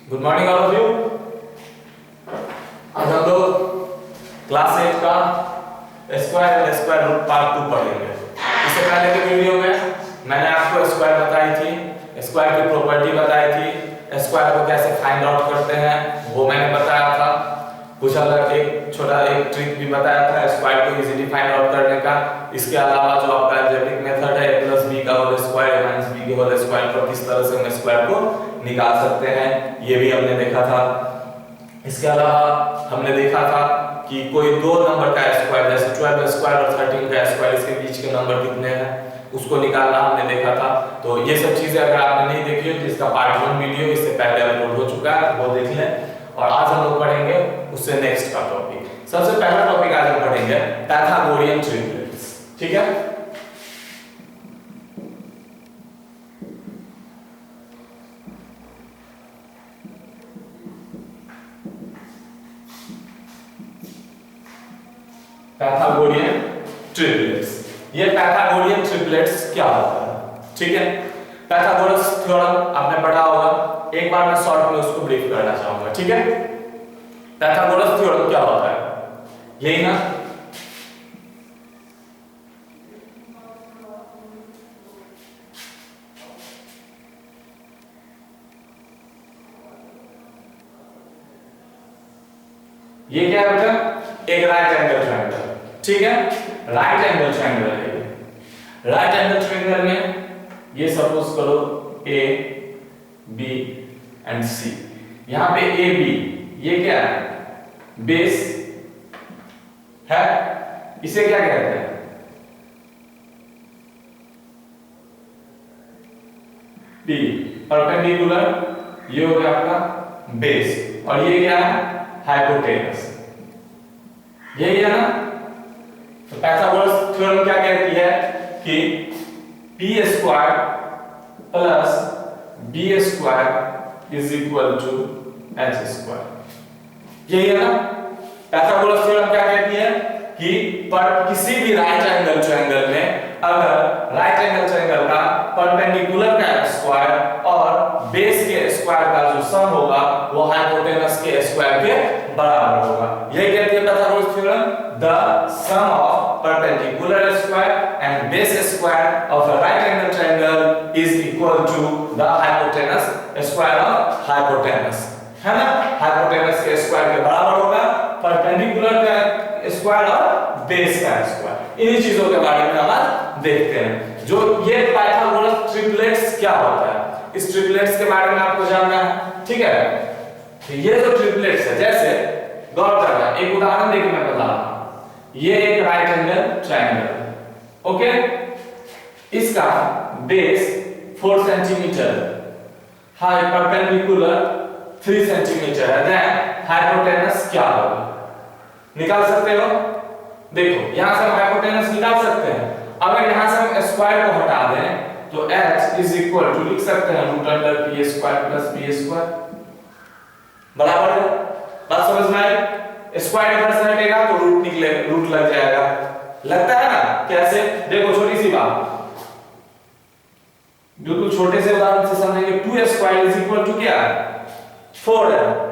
Good morning all of you. आज हम लोग क्लास 8 का square and square root part 2 पढ़ेंगे। इससे पहले के वीडियो में मैंने आपको स्क्वायर बताई थी, स्क्वायर की प्रॉपर्टी बताई थी, स्क्वायर को कैसे फाइंड आउट करते हैं वो मैंने बताया था। कुछ अलग एक छोटा एक ट्रिक भी बताया था स्क्वायर को इजीली फाइंड आउट करने का। इसके अलावा जो आपका अलजेब्रिक मेथड है a + b का होल स्क्वायर - b के होल स्क्वायर पर किस तरह से हम स्क्वायर को निकाल सकते हैं ये भी हमने देखा था। इसके अलावा हमने देखा था कि कोई दो नंबर का स्क्वायर जैसे 12 स्क्वायर और 13 का स्क्वायर इसके बीच के नंबर कितने हैं उसको निकालना हमने देखा था। तो ये सब चीजें अगर आपने नहीं देखी हो तो इसका पार्ट 1 वीडियो इससे पहले अपलोड हो चुका है, वो देख लें। और आज हम लोग पढ़ेंगे उससे नेक्स्ट का टॉपिक। सबसे पहला टॉपिक आज हम पढ़ेंगे पाइथागोरियन ट्रिपलेट्स। ठीक है, पाइथागोरियन ट्रिपलेट्स। ये पाइथागोरियन ट्रिपलेट्स क्या होता है? ठीक है, पाइथागोरस थ्योरम आपने पढ़ा होगा, एक बार मैं शॉर्ट में उसको ब्रीफ करना चाहूंगा। ठीक है, पाइथागोरस थ्योरम क्या होता है? यही ना, ये क्या है बेटा? एक राइट एंगल ट्रायंगल। ठीक है, राइट एंगल ट्रायंगल है ये। राइट एंगल ट्रायंगल में ये सपोज करो ए बी एंड सी। यहां पे ए बी ये क्या है? बेस है। इसे क्या कहते हैं? पी। परपेंडिकुलर ये हो गया आपका बेस और ये क्या है? हाइपोटेनस। यही है ना। तो पाइथागोरस थ्योरम क्या कहती है कि p square plus b square is equal to h square. यही है ना। पाइथागोरस थ्योरम क्या कहती है कि पर किसी भी राइट एंगल ट्रायंगल में अगर राइट एंगल ट्रायंगल का परपेंडिकुलर का स्क्वायर और बेस के स्क्वायर का जो सम होगा वो हाइपोटेनस के स्क्वायर के बराबर होगा। यही कहती है Pythagoras theorem, the sum of perpendicular square and base square of a right angle triangle is equal to the hypotenuse square of hypotenuse. है ना, हाइपोटेनस के स्क्वायर के बराबर होगा परपेंडिकुलर का स्क्वायर और बेस का स्क्वायर। इन्हीं चीजों के बारे में हम आज देखते हैं। जो ये पाइथागोरस ट्रिपलेट्स क्या होता है, इस ट्रिपलेट्स के बारे में आपको जानना है। ठीक है, तो ये जो ट्रिपलेट्स है, जैसे गौर करना, एक उदाहरण देखिए मैं बता रहा हूं। ये एक राइट एंगल ट्रायंगल, ओके, इसका base 4 centimetre, high perpendicular 3 centimetre है। देन हाइपोटेनस क्या होगा? निकाल सकते हो? देखो यहां से हम हाइपोटेनस निकाल सकते हैं। अगर यहां से हम स्क्वायर को हटा दें तो h इज इक्वल टू लिख सकते हैं root under p square plus b square बराबर है। बात समझ में आई? स्क्वायर इधर से हटेगा तो रूट निकले, रूट लग जाएगा। लगता है ना कैसे? देखो छोटी सी बात, बिल्कुल छोटे से उदाहरण से समझेंगे। 2 स्क्वायर इज इक्वल टू क्या है? 4 है।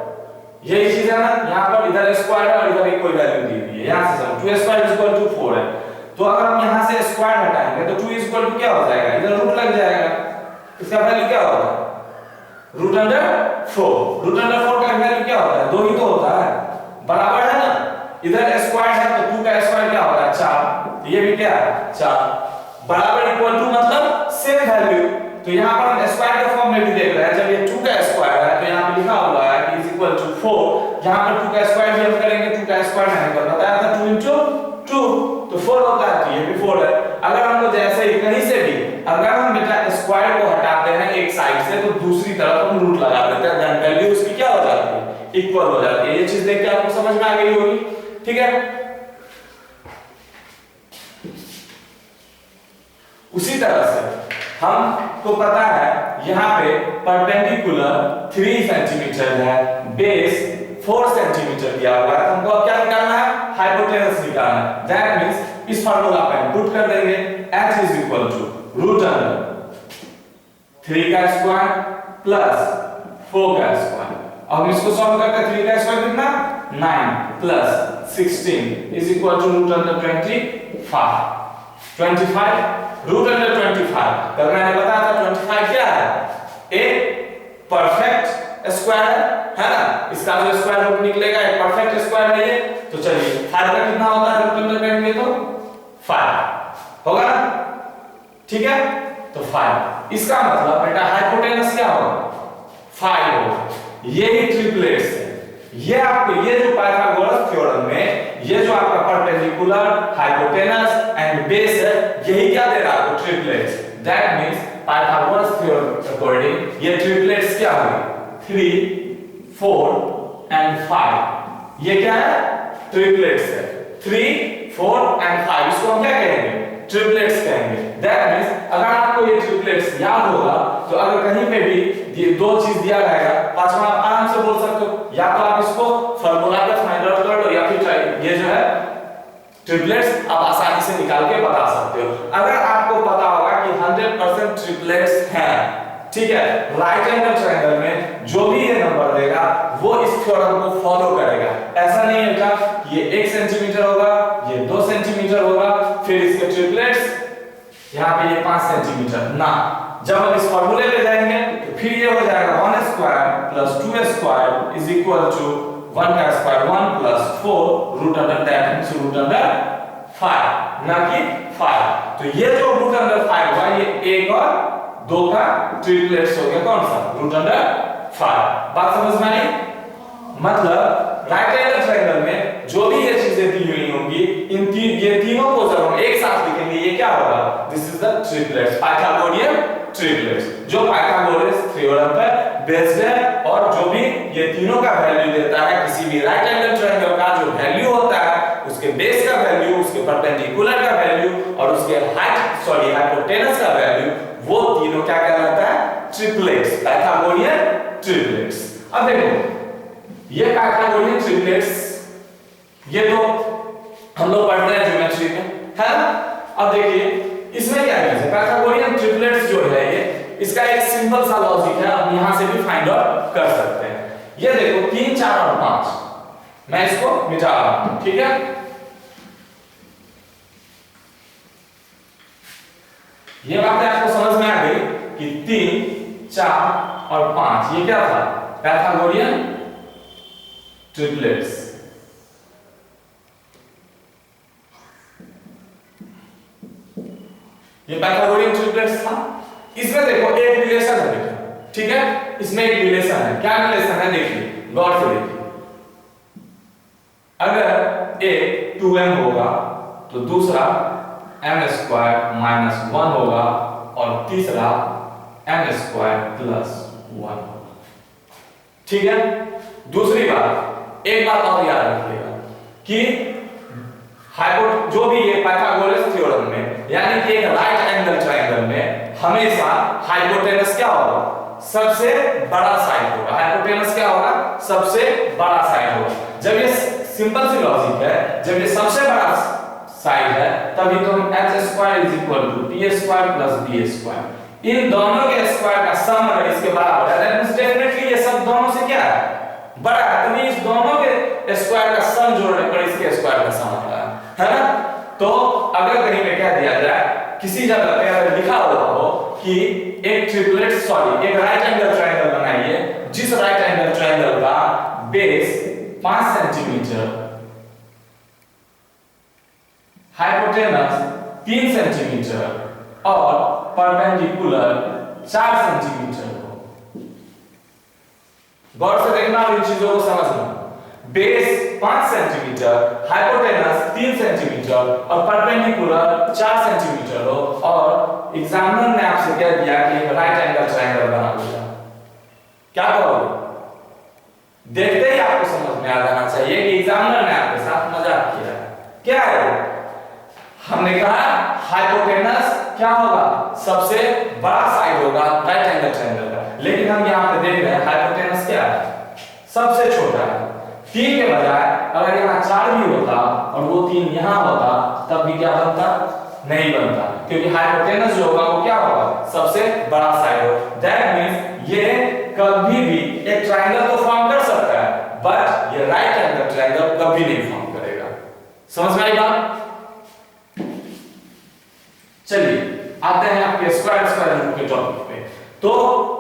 यही चीज है ना, यहां पर इधर स्क्वायर है और इधर एक कोई वैल्यू दी हुई है। यहां से समझो 2 स्क्वायर इज इक्वल टू 4 है। तो अगर हम यहां से स्क्वायर हटाएंगे तो 2 इज इक्वल टू क्या हो जाएगा? इधर रूट लग जाएगा। इसका वैल्यू क्या होगा? Root under 4। रूट अंडर 4 का वैल्यू क्या होता है? 2 ही तो होता है, बराबर है ना। इधर स्क्वायर है तो 2 का स्क्वायर क्या होता है? 4। ये भी क्या है? 4 बराबर इक्वल टू मतलब सेम वैल्यू। तो यहां पर हम स्क्वायर के फॉर्म में भी देख रहे हैं। जब ये 2 का स्क्वायर है तो यहां पे लिखा हुआ है कि इज इक्वल टू 4। यहां पर 2 का स्क्वायर भी हम करेंगे, 2 का स्क्वायर मैंने कर बताया था 2 into 2 तो 4 होता है। तो ये भी 4 है। अगर हम लोग जैसे ही कहीं से भी अगर हम बेटा स्क्वायर को हटाते हैं एक साइड से तो दूसरी तरफ हम रूट लगा देते हैं, देन वैल्यू उसकी क्या हो जाती है? इक्वल हो जाती है। ये चीज देख के आपको समझ में आ गई होगी। ठीक है, उसी तरह से हमको पता है यहां पे परपेंडिकुलर 3 सेंटीमीटर है, बेस 4 सेंटीमीटर दिया हुआ है। हमको अब क्या निकालना है? हाइपोटेनस निकालना है। दैट मींस इस फार्मूला पे हम पुट कर देंगे h is equal to root under 3 का स्क्वायर प्लस 4 का स्क्वायर अब हम इसको सॉल्व करते हैं 3 का स्क्वायर कितना 9 plus 16 is equal to root under 25 root under 25 कल मैंने बताया था 25 क्या है एक परफेक्ट स्क्वायर है ना, इसका जो स्क्वायर रूट निकलेगा एक परफेक्ट स्क्वायर है ये। तो चलिए 5 का कितना होता है रूट अंडर करेंगे तो 5 होगा ना, ठीक है। तो 5 इसका मतलब बेटा हाइपोटेनस क्या होगा 5 होगा। ये ही ट्रिपलेट्स है, ये आपको ये जो पाइथागोरस थ्योरम में ये जो आपका परपेंडिकुलर हाइपोटेनस एंड बेस है यही क्या दे रहा है आपको triplets. That means Pythagoras theorem according ये ट्रिपलेट्स क्या होंगे 3 4 एंड 5। ये क्या है ट्रिपलेट्स है 3 4 एंड 5, इसको हम क्या कहेंगे ट्रिपलेट्स कहेंगे। दैट मींस अगर आपको ये ट्रिपलेट्स याद होगा तो अगर कहीं पे भी ये दो चीज दिया रहेगा पांचवा आप आराम से बोल सकते हो, या तो आप इसको फार्मूला पे फाइंड आउट कर लो या फिर ये जो है ट्रिपलेट्स आप आसानी से निकाल के बता सकते हो। अगर आपको पता होगा कि 100% ट्रिपलेट्स हैं, ठीक है, राइट एंगल ट्रायंगल में जो भी ये नंबर देगा वो इस थ्योरम को फॉलो करेगा। ऐसा नहीं है कि ये 1 सेंटीमीटर होगा ये 2 सेंटीमीटर होगा फिर इसके ट्रिपलेट्स यहाँ पे ये 5 सेंटीमीटर ना। जब हम इस फार्मूले पे जाएंगे तो फिर ये हो जाएगा 1 square plus 2 square is equal to 1 का square 1 plus 4 root under that means root under 5 ना कि 5। तो ये जो रूट अंडर 5 हुआ ये 1 और 2 का ट्रिपलेट्स हो गया कौन सा रूट अंडर 5। बात समझ में आई? मतलब राइट एंगल ट्रायंगल में जो भी ये चीजें दी हुई होंगी ये तीनों को जब हम एक साथ लिखेंगे ये क्या होगा this is the triplets Pythagorean triplets जो पाइथागोरस थ्योरम पर बेस्ड है। और जो भी ये तीनों का वैल्यू देता है किसी भी राइट एंगल ट्रायंगल का जो वैल्यू होता है उसके बेस का वैल्यू उसके परपेंडिकुलर का वैल्यू और उसके हाइपोटेनस का वैल्यू वो तीनों क्या कहलाता है ट्रिपलेट्स पाइथागोरियन ट्रिपलेट्स। अब देखो ये पाइथागोरियन ट्रिपलेट्स ये तो हम लोग पढ़ते हैं ज्योमेट्री में है ना। अब देखिए इसमें क्या है पाइथागोरियन ट्रिपलेट्स जो है ये इसका एक सिंपल सा लॉजिक है, हम यहां से भी फाइंड आउट कर सकते हैं। ये देखो 3 4 और 5 मैं इसको मिटा रहा हूं, ठीक है। ये बातें आपको समझ में आ गई कि 3 4 और 5 ये क्या था पाइथागोरियन ट्रिपलेट्स। ये पाइथागोरियन ट्रिपलेट्स था। इसमें देखो एक रिलेशन है बेटा, ठीक है, इसमें एक रिलेशन है। क्या रिलेशन है देखिए गौर से देखिए, अगर एक 2m होगा तो दूसरा m² - 1 होगा और तीसरा m² + 1 होगा, ठीक है। दूसरी बात एक बात और याद रखिएगा कि जो भी ये पाइथागोरस थ्योरम में यानी कि एक राइट एंगल ट्रायंगल में हमेशा हाइपोटेनस क्या होगा सबसे बड़ा साइड होगा। हाइपोटेनस क्या होगा सबसे बड़ा साइड होगा। जब ये सिंपल सी लॉजिक है, जब ये सबसे बड़ा साइड है तभी तो हम h² = p² + b², इन दोनों के स्क्वायर का सम अगर इसके बराबर है दैट मींस डेफिनेटली ये सब दोनों से क्या है बड़ा है। तो इस दोनों के स्क्वायर का सम जोड़ने पर इसके स्क्वायर का सम आता है ना। तो अगर कहीं पे क्या दिया जाए किसी जगह पे अगर लिखा हुआ हो कि एक एक राइट एंगल ट्रायंगल बनाइए जिस राइट एंगल ट्रायंगल का बेस 5 सेंटीमीटर हाइपोटेनस 3 सेंटीमीटर और परपेंडिकुलर 4 सेंटीमीटर हो। गौर से देखना और इन चीजों को समझना। बेस 5 सेंटीमीटर हाइपोटेनस 3 सेंटीमीटर और परपेंडिकुलर 4 सेंटीमीटर हो और एग्जामिनर ने आपसे क्या दिया कि एक राइट एंगल ट्रायंगल बना दिया, क्या करोगे? देखते ही आपको समझ में आ जाना चाहिए कि एग्जामिनर ने आपके साथ मजाक किया है। क्या है हमने कहा हाइपोटेनस क्या होगा सबसे बड़ा साइड होगा राइट एंगल ट्रायंगल का, लेकिन हम यहाँ पे देख रहे हैं हाइपोटेनस क्या है सबसे छोटा है। 3 के बजाय अगर यहाँ 4 भी होता और वो 3 यहाँ होता तब भी क्या बनता नहीं बनता, क्योंकि हाइपोटेनस जो होगा वो क्या होगा सबसे बड़ा साइड होगा। दैट मींस ये कभी भी एक ट्रायंगल तो फॉर्म कर सकता है, बट ये राइट एंगल ट्रायंगल कभी नहीं फॉर्म करेगा। समझ में आई बात? चलिए आते हैं आपके स्क्वायर स्क्वायर रूट के टॉपिक पे। तो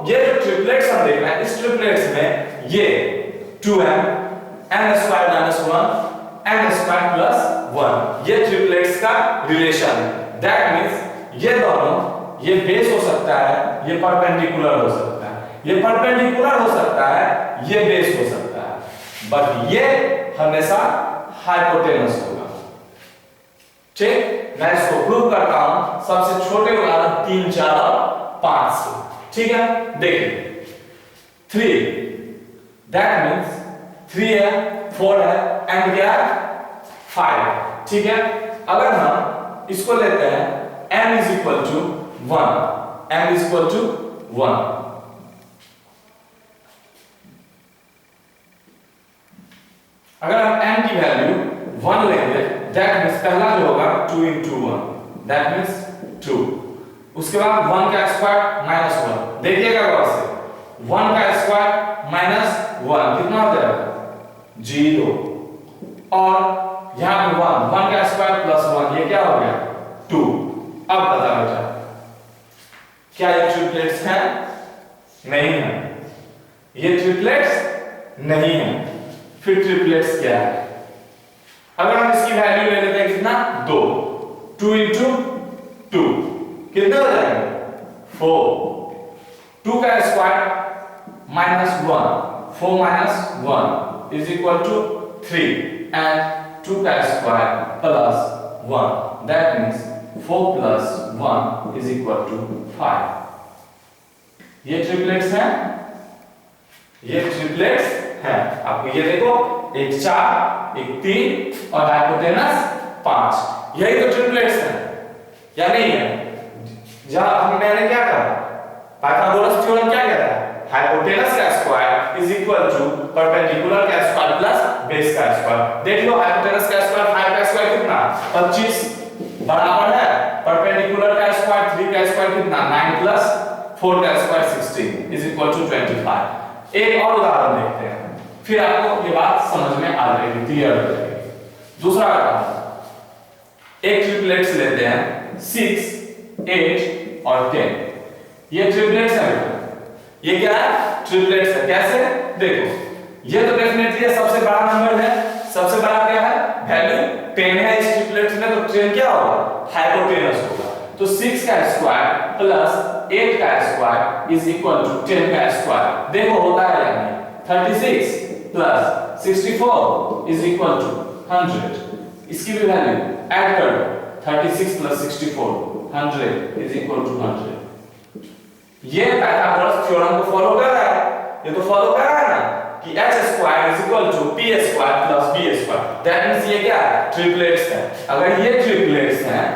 ये जो ट्रिपलेट्स हम देख रहे हैं, इस ट्रिपलेट्स में ये 2m n square minus 1 n square plus 1 ये ट्रिपलेट्स का रिलेशन है। दैट मींस ये दोनों, ये बेस हो सकता है, ये परपेंडिकुलर हो सकता है, ये परपेंडिकुलर हो सकता है, ये बेस हो सकता है, बट ये हमेशा हाइपोटेनस होगा। ठीक, मैं इसको प्रूव करता हूं सबसे छोटे उदाहरण 3, 4 और 5 से। ठीक है, देखिए 3, दैट मींस 3 है, 4 है एंड क्या है 5। ठीक है, अगर हम इसको लेते हैं m is equal to 1, m is equal to 1, अगर हम m की वैल्यू 1 लेंगे, दैट मींस पहला जो होगा 2 into 1, दैट मींस 2, उसके बाद 1 का स्क्वायर माइनस 1, देखिएगा गौर से, 1 का स्क्वायर माइनस 1 कितना हो जाएगा 0, और यहां पे 1 का स्क्वायर प्लस 1 ये क्या हो गया 2। अब बता बेटा क्या ये ट्रिपलेट्स हैं? नहीं है, ये ट्रिपलेट्स नहीं है। फिर ट्रिपलेट्स क्या है? अगर हम इसकी वैल्यू ले लेते हैं कितना 2, 2 into 2 कितना हो जाएगा 4, 2 का square minus 1, 4 minus 1 is equal to 3 and 2 का square plus 1, that means 4 plus 1 is equal to 5। ये ट्रिपलेट्स हैं, ये ट्रिपलेट्स हैं। आपको ये देखो, एक 4, एक 3 और हाइपोटेनस 5, यही तो ट्रिपलेट्स हैं या नहीं है? जहां मैंने क्या कहा, पाइथागोरस थ्योरम क्या कहता है, हाइपोटेनस का square is equal to perpendicular का स्क्वायर प्लस बेस का स्क्वायर। देख लो हाइपोटेनस का स्क्वायर 5 का स्क्वायर कितना 25 बराबर है परपेंडिकुलर का स्क्वायर 3 का स्क्वायर कितना 9 प्लस 4 का स्क्वायर 16 इज इक्वल टू 25। एक और उदाहरण देखते हैं, फिर आपको ये बात समझ में आ जाएगी, क्लियर हो जाएगी। दूसरा उदाहरण, एक ट्रिपलेट्स लेते हैं 6, 8 और 10, ये ट्रिपलेट्स है। ये क्या है? ट्रिपलेट्स है। कैसे? देखो, ये तो डेफिनेटली सबसे बड़ा नंबर है, सबसे बड़ा क्या है वैल्यू 10 है इस ट्रिपलेट्स में, तो 10 क्या होगा हाइपोटेनस होगा। तो 6 का स्क्वायर प्लस 8 का स्क्वायर इज इक्वल टू 10 का स्क्वायर। देखो होता है या नहीं, 36 प्लस 64 इज इक्वल टू 100। इसकी भी वैल्यू ऐड कर दो, 36 प्लस 64 100 इज इक्वल टू 100। ये पाइथागोरस थ्योरम को फॉलो कर रहा है, ये तो फॉलो कर रहा है ना कि h square is equal to p square plus b square. That means ये क्या है ट्रिपलेट्स है। अगर ये ट्रिपलेट्स हैं,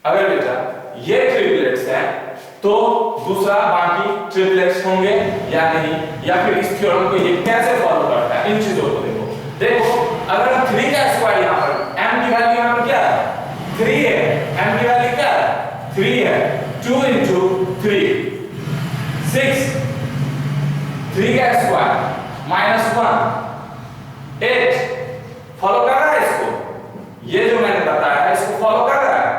अगर बेटा ये ट्रिपलेट्स हैं तो दूसरा बाकी ट्रिपलेट्स होंगे या नहीं, या फिर इस थ्योरम को ये कैसे फॉलो करता है, इन चीजों को देखो। देखो अगर हम 3 का स्क्वायर यहां पर m की वैल्यू यहां पर क्या है 3 है, m की वैल्यू क्या है 3 है, 2 into 3 6, 3 का स्क्वायर माइनस 1 8, फॉलो कर रहा है इसको, ये जो मैंने बताया है इसको फॉलो कर रहा है।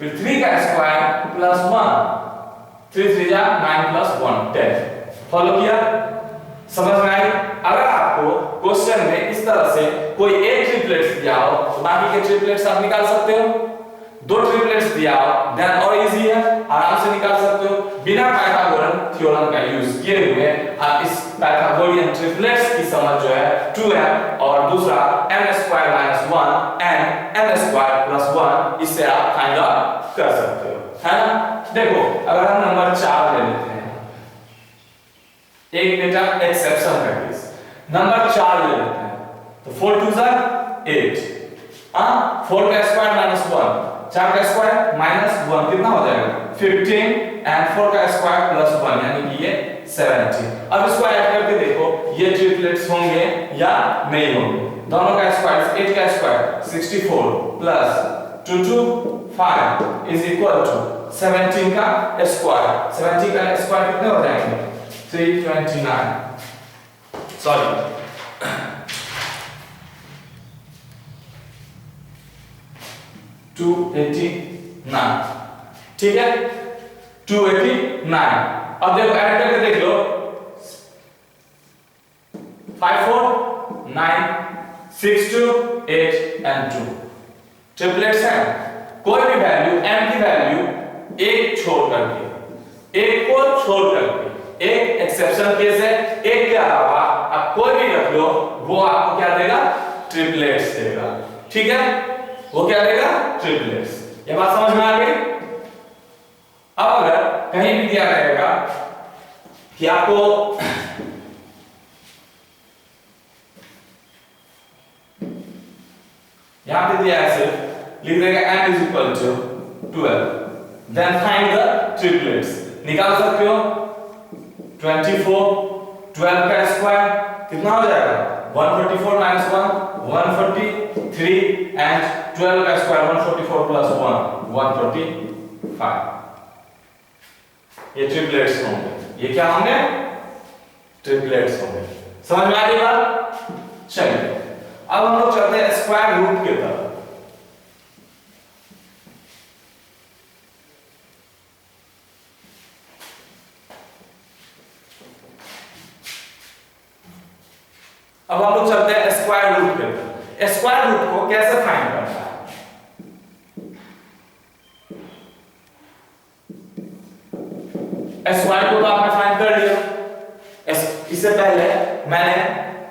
फिर 3 का स्क्वायर प्लस 1, 3 3 जा 9 प्लस 1 10, फॉलो किया, समझ में आई। अगर आपको क्वेश्चन में इस तरह से कोई एक ट्रिपलेट्स दिया हो तो बाकी के ट्रिपलेट्स आप निकाल सकते हो, 2 ट्रिपलेट्स दिया हो देन और इजी है, आराम से निकाल सकते हो बिना पाइथागोरन थ्योरम का यूज किए हुए। आप इस पाइथागोरियन ट्रिपलेट्स की समझ जो है 2m और दूसरा m square minus 1 and m square plus 1, इससे आप फाइंड आउट कर सकते हो, है ना। देखो अगर हम नंबर 4 ले लेते हैं, एक बेटा एक्सेप्शन का केस, नंबर 4 ले लेते हैं, तो 4 2 जा 8, 4 का स्क्वायर माइनस 1, 4 का स्क्वायर माइनस 1 कितना हो जाएगा 15 एंड 4 का स्क्वायर प्लस 1 यानी कि ये 17। अब इसको ऐड करके देखो ये ट्रिपलेट्स होंगे या नहीं होंगे। दोनों का स्क्वायर 8 का square 64 plus 2 2 5 is equal to 17 का स्क्वायर, 17 का स्क्वायर कितने हो जाएंगे 329, सॉरी 289, ठीक है 289। अब देखो ऐड करके देख लो 5 4 9 6 2 8 and 2 ट्रिपलेट्स हैं। कोई भी वैल्यू m की वैल्यू एक छोड़ करके, एक को छोड़ करके, एक एक्सेप्शन केस है, एक के अलावा आप कोई भी रख लो वो आपको क्या देगा ट्रिपलेट्स देगा, ठीक है वो क्या देगा ट्रिपलेट्स। ये बात समझ में आ गई। अब अगर कहीं भी दिया रहेगा कि आपको यहां पे दिया है सिर्फ लिख देगा n is equal to 12, then find the triplets, निकाल सकते हो 24, 12 का स्क्वायर कितना हो जाएगा 144 minus 1 143 and 12 का स्क्वायर 144 plus 1 145। ये ट्रिपलेट्स होंगे, ये क्या होंगे ट्रिपलेट्स होंगे। समझ में आ गई बात। चलिए अब हम लोग चलते हैं स्क्वायर रूट की तरफ। अब हम लोग चलते हैं स्क्वायर रूट पे। स्क्वायर रूट को कैसे फाइंड करना है? स्क्वायर को तो आपने फाइंड कर लिया। इससे पहले मैंने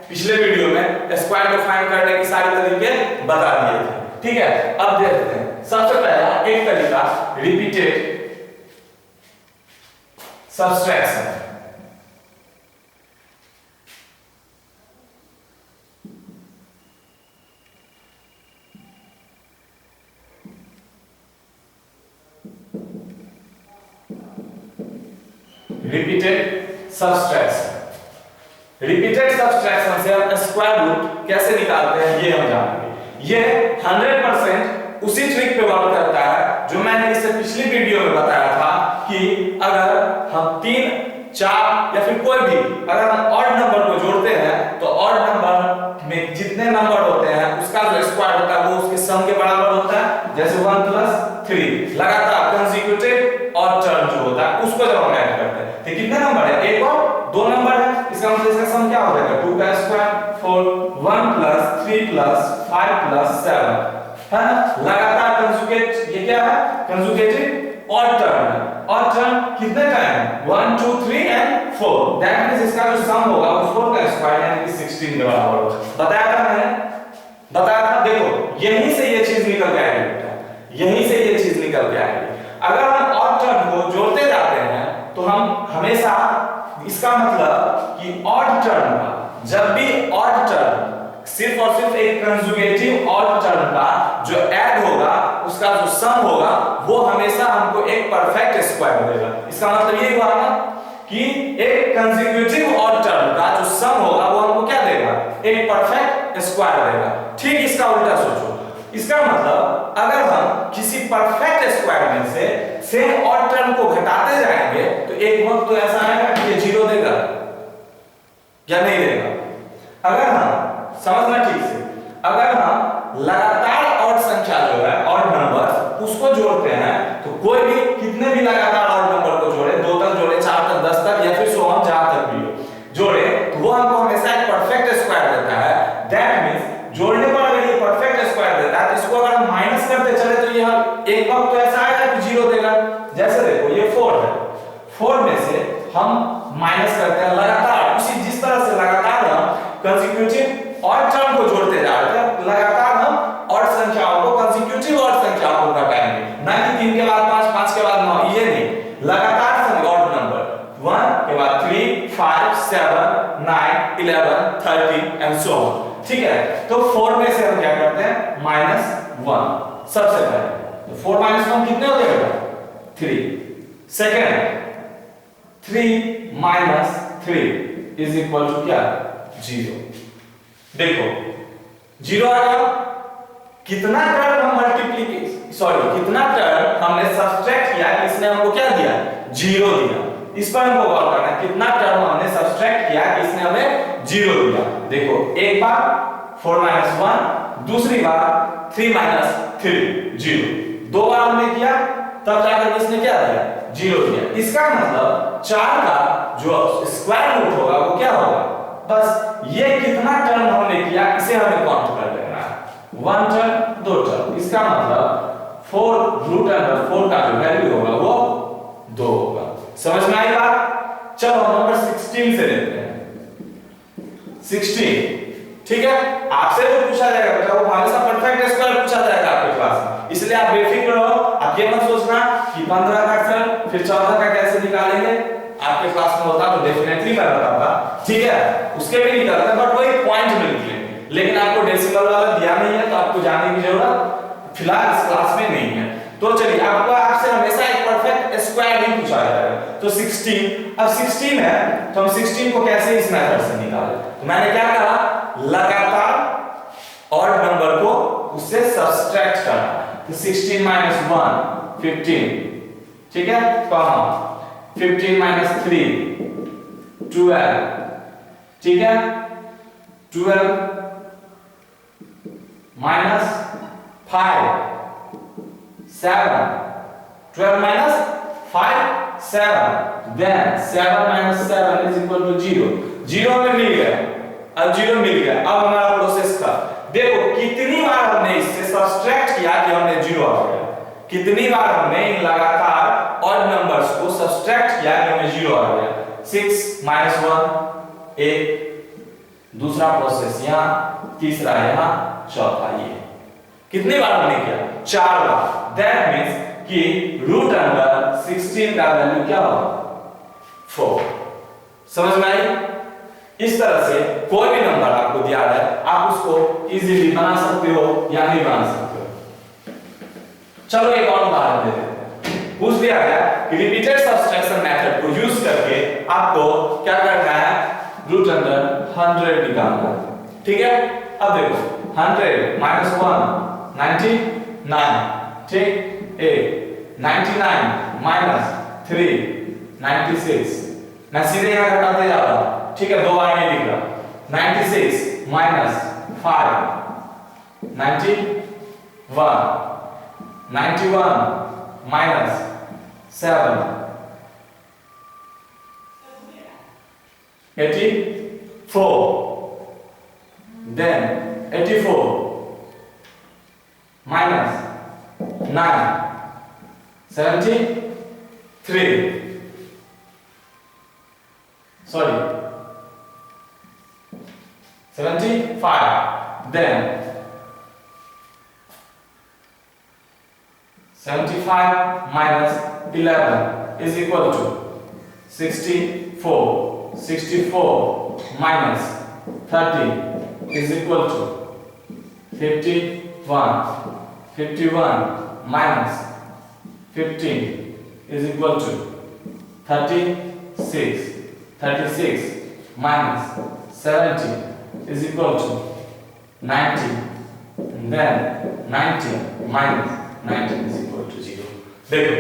पिछले वीडियो में स्क्वायर को फाइंड करने की सारे तरीके बता दिए थे, ठीक है। अब देखते हैं सबसे पहला एक तरीका repeated subtraction. Repeated subtraction, repeated subtraction से हम स्क्वायर रूट कैसे निकालते हैं ये हम जानेंगे। ये 100% उसी ट्रिक पे वर्क करता है जो मैंने इससे पिछली वीडियो में बताया था कि अगर हम 3 4 या फिर कोई भी अगर हम ऑड नंबर को जोड़ते हैं तो ऑड नंबर में जितने नंबर होते हैं उसका जो स्क्वायर होता है वो उसके सम के बराबर होता है। जैसे 1 + 3 लगातार कंसेक्यूटिव ऑड टर्म जो होता है उसको जब हम ऐड करते हैं तो कितने नंबर है एक और 2 नंबर है, इसका मतलब इसका सम क्या हो जाएगा 2 का स्क्वायर 4 1 + 3 + 5 + 7 है ना। लगातार कंजुगेट ये क्या है कंजुगेटिव ऑड टर्म है। ऑड टर्म कितने का है 1 2 3 and 4, दैट मींस इसका जो सम होगा वो 4 का स्क्वायर यानी कि 16 के बराबर होगा। बताया था मैंने, बताया था। देखो यहीं से ये चीज निकल के आएगी बेटा, यहीं से ये चीज निकल के आएगी। अगर हम ऑड टर्म को जोड़ते जाते हैं तो हम हमेशा इसका मतलब कि ऑड टर्म का जब भी ऑड टर्म सिर्फ और सिर्फ एक कंजुगेटिव ऑड टर्म का जो ऐड होगा उसका जो सम होगा वो हमेशा हमको एक परफेक्ट स्क्वायर देगा। इसका मतलब ये हुआ ना कि एक कंसेक्यूटिव ऑड टर्म का जो सम होगा वो हमको क्या देगा एक परफेक्ट स्क्वायर देगा। ठीक इसका उल्टा सोचो, इसका मतलब अगर हम किसी परफेक्ट स्क्वायर में से सेम ऑड टर्म को घटाते जाएंगे तो एक वक्त तो ऐसा आएगा कि ये 0 देगा या नहीं देगा। अगर हम समझना ठीक से, अगर हम लगातार ऑड संख्या जो है ऑड नंबर उसको जोड़ते हैं तो कोई भी कितने भी लगातार ऑड नंबर को जोड़े 2 तक जोड़े 4 तक 10 तक या फिर सो ऑन जहां तक भी हो जोड़े तो वो हमको हमेशा एक परफेक्ट स्क्वायर देता है। दैट मींस जोड़ने पर अगर ये परफेक्ट स्क्वायर देता है तो इसको अगर हम माइनस करते चले तो ये एक वक्त तो ऐसा आएगा कि 0 देगा। जैसे देखो ये 4 है, 4 में से हम माइनस करते हैं लगातार उसी जिस तरह से लगातार हम कंसेक्यूटिव ऑड टर्म को जोड़ते जा रहे हैं लगातार हम ऑड संख्याओं को कंसेक्यूटिव ऑड संख्याओं को घटाएंगे, ना कि 3 के बाद 5 5 के बाद 9 ये नहीं, लगातार ऑड नंबर 1 के बाद 3 5 7 9 11 13 एंड सो ऑन। ठीक है, तो 4 में से हम क्या करते हैं -1 सबसे पहले तो 4 - 1 कितने हो जाएगा 3। सेकंड 3 - 3 इज इक्वल टू क्या 0। देखो 0 आ गया, कितना टर्म हम कितना टर्म हमने सब्सट्रैक्ट किया कि इसने हमको क्या दिया, 0 दिया। इस पर हमको गौर करना है, कितना टर्म हमने सब्सट्रैक्ट किया कि इसने हमें 0 दिया। देखो, एक बार 4 - 1, दूसरी बार 3 - 3 0, दो बार हमने किया तब जाकर इसने क्या दिया, 0 दिया। इसका मतलब 4 का जो स्क्वायर रूट होगा वो क्या होगा, बस ये कितना टर्म हमने किया इसे हमें काउंट कर लेना है, 1 टर्म 2 टर्म। इसका मतलब 4√4 का जो वैल्यू होगा वो 2 होगा। समझ में आई बात? चलो नंबर 16 से लेते हैं। 16, ठीक है, आपसे जो पूछा जाएगा बेटा वो हमेशा परफेक्ट स्क्वायर पूछा जाएगा आपके क्लास में, इसलिए आप बेफिक्र रहो। आप ये मत सोचना कि 15 का सर फिर 14 का कैसे निकालेंगे, आपके क्लास में होता तो डेफिनेटली मैं बताता, ठीक है, उसके भी निकालता, बट वही पॉइंट मिलती है। लेकिन आपको डेसिमल वाला दिया नहीं है तो आपको जानने की जरूरत फिलहाल इस क्लास में नहीं है। तो चलिए, आपको आपसे हमेशा एक परफेक्ट स्क्वायर ही पूछा जाएगा। तो 16, अब 16 है तो हम 16 को कैसे इस मेथड से निकालें, तो मैंने क्या कहा, लगातार ऑड नंबर को उससे सब्सट्रैक्ट करना। तो 16 - 1 15, ठीक है, कॉमा 15 - 3 12, ठीक है, 12 - 5 7, 12 - 5 7, then 7 - 7 is equal to 0। 0 में मिल गया, अब 0 मिल गया। अब हमारा प्रोसेस का देखो कितनी बार हमने इससे सब्सट्रैक्ट किया कि हमने 0 आ गया, कितनी बार हमने इन लगातार ऑड नंबर्स को सब्सट्रैक्ट किया कि हमें 0 आ गया। 6 - 1 एक, दूसरा प्रोसेस यहाँ, तीसरा यहाँ, चौथा ये। कितनी बार हमने किया, 4 बार। दैट मींस कि रूट अंडर 16 का वैल्यू क्या होगा, 4। समझ में आई? इस तरह से कोई भी नंबर आपको दिया है आप उसको इजीली बना सकते हो या नहीं बना सकते हो। चलो एक और उदाहरण दे देते हैं। पूछ दिया गया कि रिपीटेड सब्सट्रैक्शन मेथड को यूज करके आपको क्या करना है, रूट अंडर 100 निकालना है। ठीक है, अब देखो 100 - 1 99, ठीक, 99 - 3 96। मैं सीधे यहां घटाते जा रहा हूं, ठीक है, दो बार नहीं लिख रहा। 96 - 5 91, 91 - 7 84, then 84 - 9 73, sorry 75, then 75 - 11 is equal to 64, 64 - 30 is equal to 51, 51 - 15 is equal to 36, 36 - 70 is equal to 90, and then 90 - 90 is equal to 0। देखो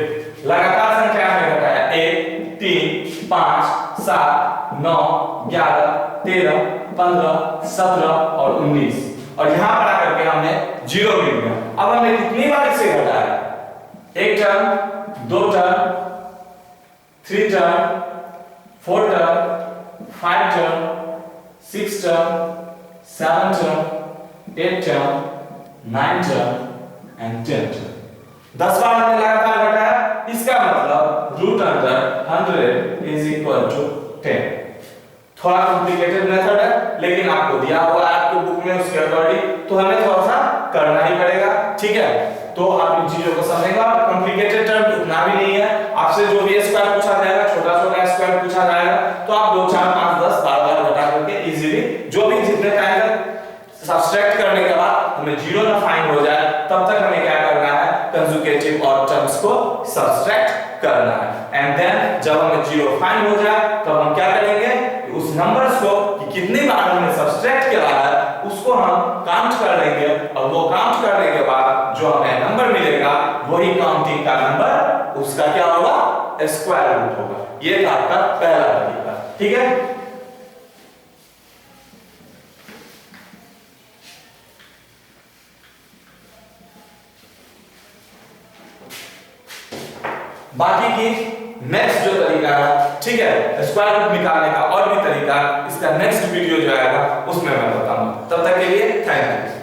लगातार संख्या में घटाया 1 3 5 7 9 11 13 15 17 और 19, और यहां पर आकर के हमने 0 मिल गया। अब हमने कितनी बार इसे घटाया, एक टर्म, दो term, 3 term, 4 term, 5 term, 6 term, 7 term, 8 term, 9 term and 10 term. 10 बार हमने लगातार घटाया, इसका मतलब root under 100 is equal to 10। थोड़ा कॉम्प्लिकेटेड मेथड है, लेकिन आपको दिया हुआ है आपको बुक में उसके अकॉर्डिंग, तो हमें थोड़ा सा करना ही पड़ेगा। ठीक है, तो आप इन चीजों को समझेगा। कॉम्प्लिकेटेड टर्म उतना भी नहीं है, आपसे जो भी स्क्वायर पूछा जाएगा, छोटा छोटा स्क्वायर पूछा जाएगा, तो आप 2 4 5 10 बार बार घटा करके इजीली जो भी जितने टाइम तक सब्सट्रैक्ट करने के बाद हमें 0 ना फाइंड हो जाए तब तक हमें क्या करना है, कंजुगेटिव और टर्म्स को सब्सट्रैक्ट करना है। एंड देन जब हमें 0 फाइंड हो जाए तब हम क्या करेंगे, उस नंबर्स को कि कितनी बार हमने सब्सट्रैक्ट किया है उसको हम काउंट कर करेंगे और वो काउंट करने के बाद जो हमें नंबर मिलेगा वही काउंटिंग का नंबर, उसका क्या होगा, स्क्वायर रूट होगा। ये था आपका पहला तरीका, ठीक है। बाकी की नेक्स्ट जो तरीका है, ठीक है, स्क्वायर रूट निकालने का और भी तरीका, इसका नेक्स्ट वीडियो जो आएगा उसमें मैं बताऊंगा। तब तक के लिए थैंक यू।